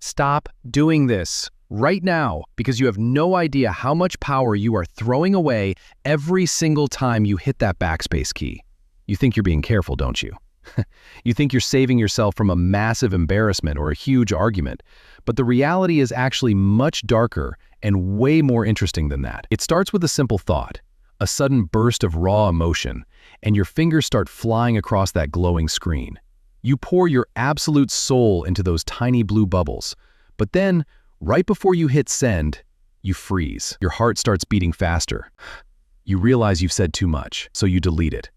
Stop doing this right now because you have no idea how much power you are throwing away every single time you hit that backspace key. You think you're being careful, don't you? You think you're saving yourself from a massive embarrassment or a huge argument, but the reality is actually much darker and way more interesting than that. It starts with a simple thought, a sudden burst of raw emotion, and your fingers start flying across that glowing screen. You pour your absolute soul into those tiny blue bubbles, but then, right before you hit send, you freeze. Your heart starts beating faster. You realize you've said too much, so you delete it.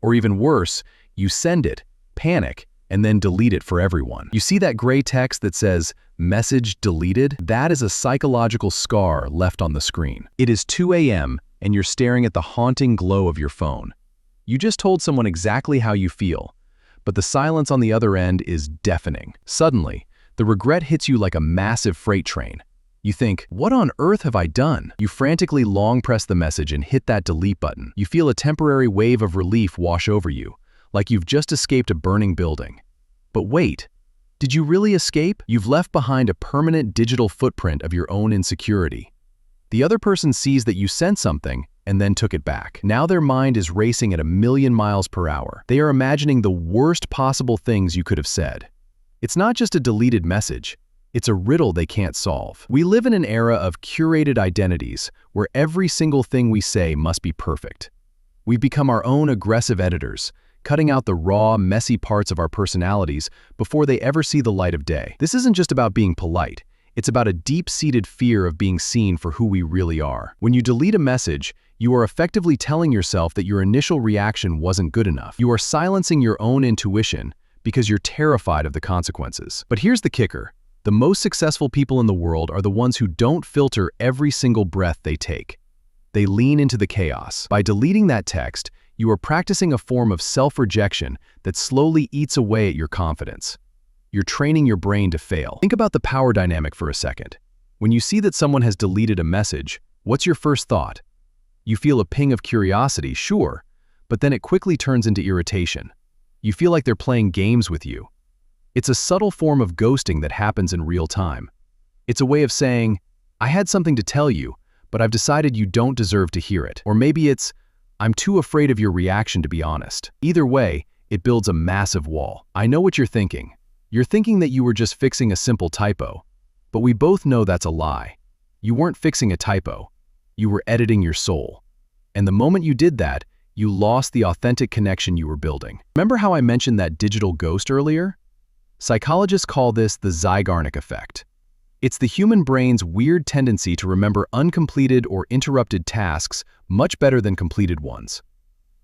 Or even worse, you send it, panic, and then delete it for everyone. You see that gray text that says, "Message deleted"? That is a psychological scar left on the screen. It is 2 a.m., and you're staring at the haunting glow of your phone. You just told someone exactly how you feel, but the silence on the other end is deafening. Suddenly, the regret hits you like a massive freight train. You think, what on earth have I done? You frantically long press the message and hit that delete button. You feel a temporary wave of relief wash over you, like you've just escaped a burning building. But wait, did you really escape? You've left behind a permanent digital footprint of your own insecurity. The other person sees that you sent something and then took it back. Now their mind is racing at 1,000,000 miles per hour. They are imagining the worst possible things you could have said. It's not just a deleted message. It's a riddle they can't solve. We live in an era of curated identities where every single thing we say must be perfect. We've become our own aggressive editors, cutting out the raw, messy parts of our personalities before they ever see the light of day. This isn't just about being polite. It's about a deep-seated fear of being seen for who we really are. When you delete a message, you are effectively telling yourself that your initial reaction wasn't good enough. You are silencing your own intuition because you're terrified of the consequences. But here's the kicker. The most successful people in the world are the ones who don't filter every single breath they take. They lean into the chaos. By deleting that text, you are practicing a form of self-rejection that slowly eats away at your confidence. You're training your brain to fail. Think about the power dynamic for a second. When you see that someone has deleted a message, what's your first thought? You feel a ping of curiosity, sure, but then it quickly turns into irritation. You feel like they're playing games with you. It's a subtle form of ghosting that happens in real time. It's a way of saying, I had something to tell you, but I've decided you don't deserve to hear it. Or maybe it's, I'm too afraid of your reaction to be honest. Either way, it builds a massive wall. I know what you're thinking. You're thinking that you were just fixing a simple typo, but we both know that's a lie. You weren't fixing a typo. You were editing your soul. And the moment you did that, you lost the authentic connection you were building. Remember how I mentioned that digital ghost earlier? Psychologists call this the Zeigarnik Effect. It's the human brain's weird tendency to remember uncompleted or interrupted tasks much better than completed ones.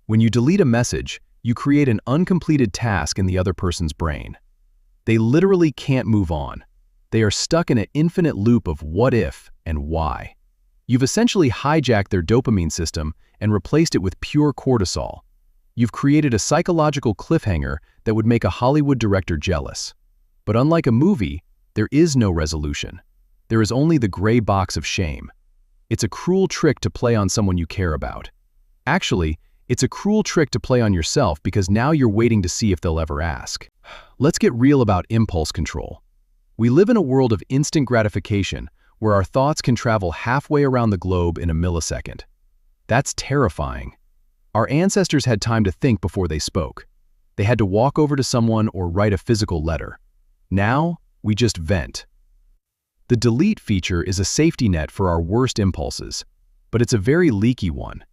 When you delete a message, you create an uncompleted task in the other person's brain. They literally can't move on. They are stuck in an infinite loop of what if and why. You've essentially hijacked their dopamine system and replaced it with pure cortisol. You've created a psychological cliffhanger that would make a Hollywood director jealous. But unlike a movie, there is no resolution. There is only the gray box of shame. It's a cruel trick to play on someone you care about. Actually, it's a cruel trick to play on yourself because now you're waiting to see if they'll ever ask. Let's get real about impulse control. We live in a world of instant gratification where our thoughts can travel halfway around the globe in a millisecond. That's terrifying. Our ancestors had time to think before they spoke. They had to walk over to someone or write a physical letter. Now, we just vent. The delete feature is a safety net for our worst impulses, but it's a very leaky one.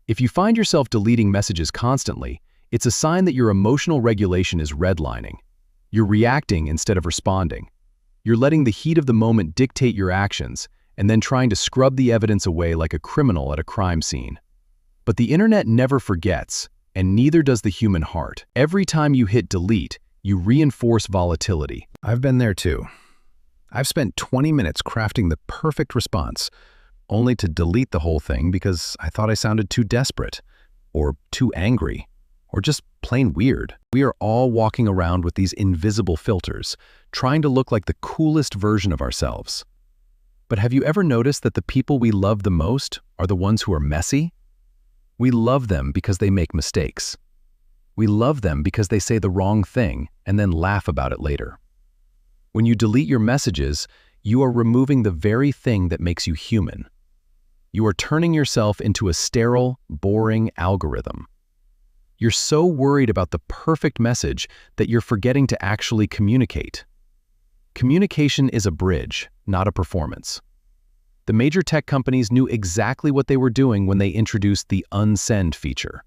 If you find yourself deleting messages constantly, it's a sign that your emotional regulation is redlining. You're reacting instead of responding. You're letting the heat of the moment dictate your actions and then trying to scrub the evidence away like a criminal at a crime scene. But the internet never forgets, and neither does the human heart. Every time you hit delete, you reinforce volatility. I've been there too. I've spent 20 minutes crafting the perfect response, only to delete the whole thing because I thought I sounded too desperate, or too angry, or just plain weird. We are all walking around with these invisible filters, trying to look like the coolest version of ourselves. But have you ever noticed that the people we love the most are the ones who are messy? We love them because they make mistakes. We love them because they say the wrong thing and then laugh about it later. When you delete your messages, you are removing the very thing that makes you human. You are turning yourself into a sterile, boring algorithm. You're so worried about the perfect message that you're forgetting to actually communicate. Communication is a bridge, not a performance. The major tech companies knew exactly what they were doing when they introduced the Unsend feature.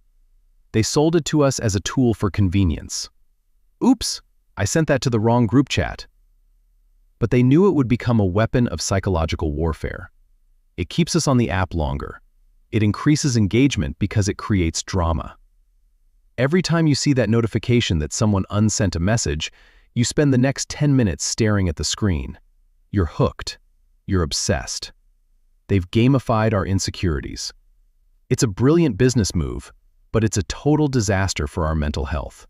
They sold it to us as a tool for convenience. Oops, I sent that to the wrong group chat. But they knew it would become a weapon of psychological warfare. It keeps us on the app longer. It increases engagement because it creates drama. Every time you see that notification that someone unsent a message, you spend the next 10 minutes staring at the screen. You're hooked. You're obsessed. They've gamified our insecurities. It's a brilliant business move, but it's a total disaster for our mental health.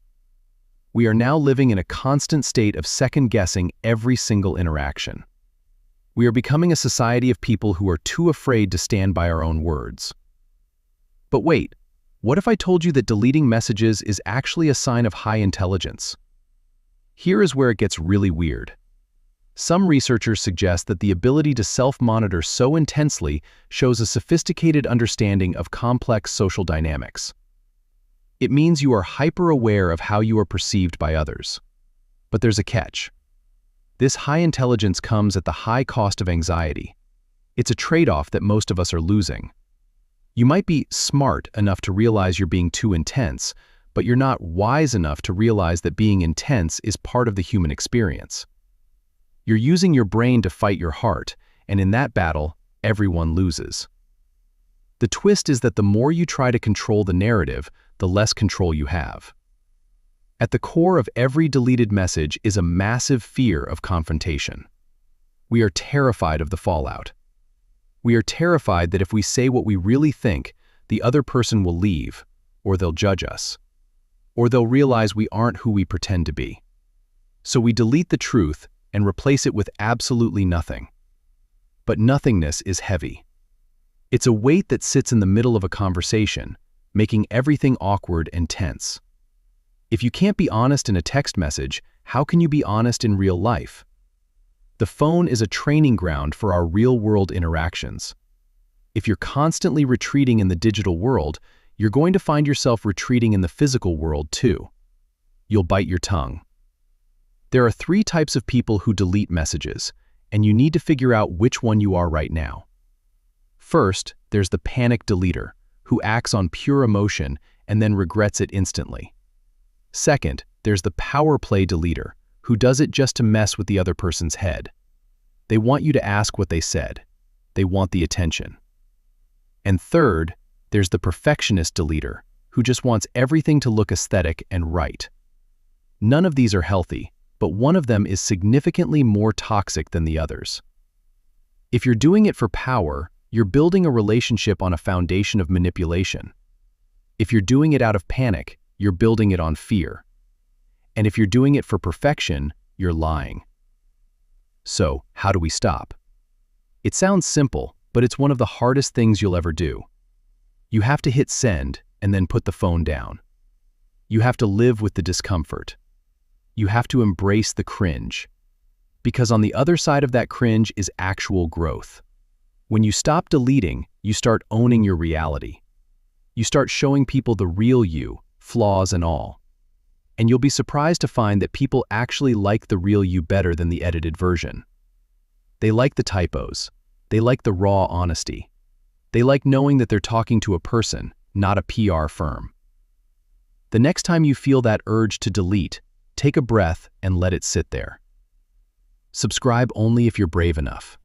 We are now living in a constant state of second-guessing every single interaction. We are becoming a society of people who are too afraid to stand by our own words. But wait, what if I told you that deleting messages is actually a sign of high intelligence? Here is where it gets really weird. Some researchers suggest that the ability to self-monitor so intensely shows a sophisticated understanding of complex social dynamics. It means you are hyper-aware of how you are perceived by others. But there's a catch. This high intelligence comes at the high cost of anxiety. It's a trade-off that most of us are losing. You might be smart enough to realize you're being too intense, but you're not wise enough to realize that being intense is part of the human experience. You're using your brain to fight your heart, and in that battle, everyone loses. The twist is that the more you try to control the narrative, the less control you have. At the core of every deleted message is a massive fear of confrontation. We are terrified of the fallout. We are terrified that if we say what we really think, the other person will leave, or they'll judge us, or they'll realize we aren't who we pretend to be. So we delete the truth and replace it with absolutely nothing. But nothingness is heavy. It's a weight that sits in the middle of a conversation, making everything awkward and tense. If you can't be honest in a text message, how can you be honest in real life? The phone is a training ground for our real-world interactions. If you're constantly retreating in the digital world, you're going to find yourself retreating in the physical world too. You'll bite your tongue. There are 3 types of people who delete messages, and you need to figure out which one you are right now. First, there's the panic deleter, who acts on pure emotion and then regrets it instantly. Second, there's the power play deleter, who does it just to mess with the other person's head. They want you to ask what they said. They want the attention. And third, there's the perfectionist deleter, who just wants everything to look aesthetic and right. None of these are healthy, but one of them is significantly more toxic than the others. If you're doing it for power, you're building a relationship on a foundation of manipulation. If you're doing it out of panic, you're building it on fear. And if you're doing it for perfection, you're lying. So, how do we stop? It sounds simple, but it's one of the hardest things you'll ever do. You have to hit send and then put the phone down. You have to live with the discomfort. You have to embrace the cringe. Because on the other side of that cringe is actual growth. When you stop deleting, you start owning your reality. You start showing people the real you, flaws and all. And you'll be surprised to find that people actually like the real you better than the edited version. They like the typos. They like the raw honesty. They like knowing that they're talking to a person, not a PR firm. The next time you feel that urge to delete, take a breath and let it sit there. Subscribe only if you're brave enough.